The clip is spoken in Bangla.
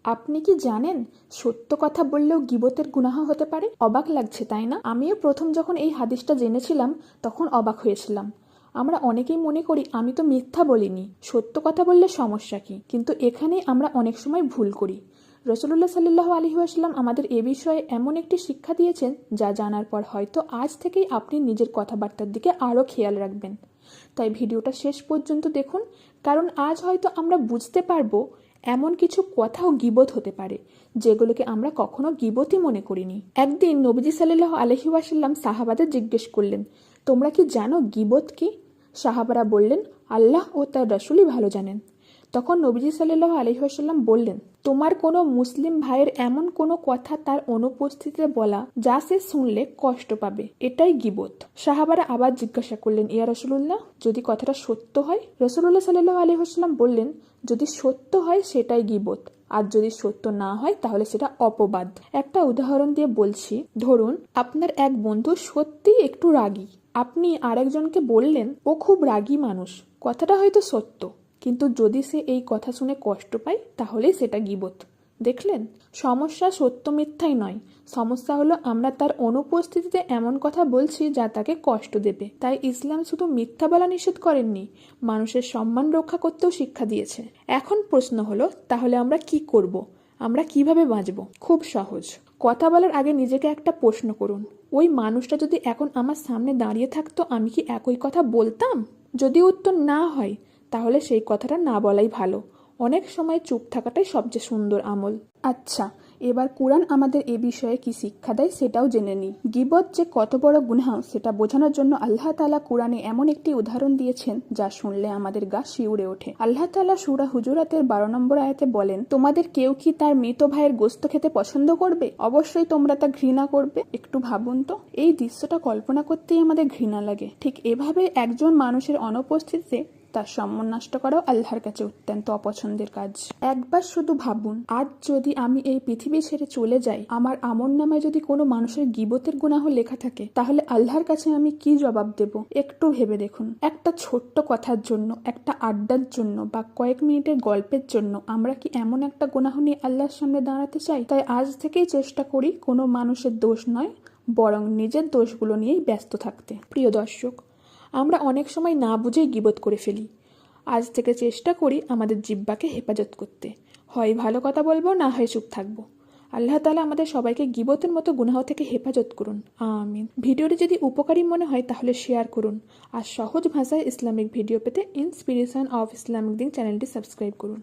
আপনি কি জানেন সত্য কথা বললেও গীবতের গুনাহ হতে পারে? অবাক লাগছে তাই না? আমিও প্রথম যখন এই হাদিসটা জেনেছিলাম তখন অবাক হয়েছিলাম। আমরা অনেকেই মনে করি আমি তো মিথ্যা বলিনি, সত্য কথা বললে সমস্যা কি? কিন্তু এখানেই আমরা অনেক সময় ভুল করি। রসুলুল্লাহ সাল্লাল্লাহু আলাইহি ওয়াসাল্লাম আমাদের এ বিষয়ে এমন একটি শিক্ষা দিয়েছেন যা জানার পর হয়তো আজ থেকেই আপনি নিজের কথাবার্তার দিকে আরও খেয়াল রাখবেন। তাই ভিডিওটা শেষ পর্যন্ত দেখুন, কারণ আজ হয়তো আমরা বুঝতে পারবো এমন কিছু কথাও গীবত হতে পারে যেগুলোকে আমরা কখনো গীবতই মনে করিনি। একদিন নবীজি সাল্লাল্লাহু আলাইহি ওয়াসাল্লাম সাহাবাদের জিজ্ঞেস করলেন, তোমরা কি জানো গীবত কি? সাহাবারা বললেন, আল্লাহ ও তার রাসূলই ভালো জানেন। তখন নবীজি সাল্লাল্লাহু আলাইহি ওয়াসাল্লাম বললেন, তোমার কোনো মুসলিম ভাইয়ের এমন কোনো কথা তার অনুপস্থিতিতে বলা যা সে শুনলে কষ্ট পাবে, এটাই গীবত। সাহাবারা আবার জিজ্ঞাসা করলেন, ইয়া রাসূলুল্লাহ, যদি কথাটা সত্য হয়? রাসূলুল্লাহ সাল্লাল্লাহু আলাইহি ওয়াসাল্লাম বললেন, যদি সত্য হয় সেটাই গীবত, আর যদি সত্য না হয় তাহলে সেটা অপবাদ। একটা উদাহরণ দিয়ে বলছি, ধরুন আপনার এক বন্ধু সত্যিই একটু রাগী। আপনি আরেকজনকে বললেন ও খুব রাগী মানুষ। কথাটা হয়তো সত্য, কিন্তু যদি সে এই কথা শুনে কষ্ট পায় তাহলেই সেটা গীবত। দেখলেন, সমস্যা সত্য মিথ্যাই নয়, সমস্যা হলো আমরা তার অনুপস্থিতিতে এমন কথা বলছি যা তাকে কষ্ট দেবে। তাই ইসলাম শুধু মিথ্যা বলা নিষেধ করেননি, মানুষের সম্মান রক্ষা করতেও শিক্ষা দিয়েছে। এখন প্রশ্ন হলো, তাহলে আমরা কি করব? আমরা কিভাবে বাঁচব? খুব সহজ। কথা বলার আগে নিজেকে একটা প্রশ্ন করুন, ওই মানুষটা যদি এখন আমার সামনে দাঁড়িয়ে থাকতো আমি কি একই কথা বলতাম? যদি উত্তর না হয় তাহলে সেই কথাটা না বলাই ভালো। অনেক সময় চুপ থাকাটাই সবচেয়ে সুন্দর আমল। আচ্ছা, এবার কুরআন আমাদের এ বিষয়ে কি শিক্ষা দেয় সেটাও জেনে নিই। গীবত যে কত বড় গুনাহ সেটা বোঝানোর জন্য আল্লাহ তাআলা কুরআনে এমন একটি উদাহরণ দিয়েছেন যা শুনলে আমাদের গা শিউরে ওঠে। আল্লাহ তাআলা সূরা হুজুরাতের 12 নম্বর আয়াতে বলেন, তোমাদের কেউ কি তার মৃত ভাইয়ের গোশত খেতে পছন্দ করবে? অবশ্যই তোমরা তা ঘৃণা করবে। একটু ভাবুন তো, এই দৃশ্যটা কল্পনা করতেই আমাদের ঘৃণা লাগে। ঠিক এভাবে একজন মানুষের অনুপস্থিতিতে তার সম্মান নষ্ট করাও আল্লাহর কাছে অত্যন্ত অপছন্দের কাজ। একবার শুধু ভাবুন, আজ যদি আমি এই পৃথিবী ছেড়ে চলে যাই, আমার আমলনামায় যদি কোনো মানুষের গীবতের গুনাহ লেখা থাকে, তাহলে আল্লাহর কাছে আমি কি জবাব দেব? একটু ভেবে দেখুন। একটা ছোট্ট কথার জন্য, একটা আড্ডার জন্য বা কয়েক মিনিটের গল্পের জন্য আমরা কি এমন একটা গুনাহ নিয়ে আল্লাহর সামনে দাঁড়াতে চাই? তাই আজ থেকেই চেষ্টা করি কোনো মানুষের দোষ নয়, বরং নিজের দোষগুলো নিয়েই ব্যস্ত থাকতে। প্রিয় দর্শক, আমরা অনেক সময় না বুঝেই গীবত করে ফেলি। আজ থেকে চেষ্টা করি আমাদের জিহ্বাকে হেফাজত করতে। হয় ভালো কথা বলবো, না হয় চুপ থাকবো। আল্লাহ তাআলা আমাদের সবাইকে গীবতের মতো গুনাহ থেকে হেফাজত করুন, আমিন। ভিডিওটি যদি উপকারী মনে হয় তাহলে শেয়ার করুন, আর সহজ ভাষায় ইসলামিক ভিডিও পেতে ইন্সপিরেশন অফ ইসলামিক দিন চ্যানেলটি সাবস্ক্রাইব করুন।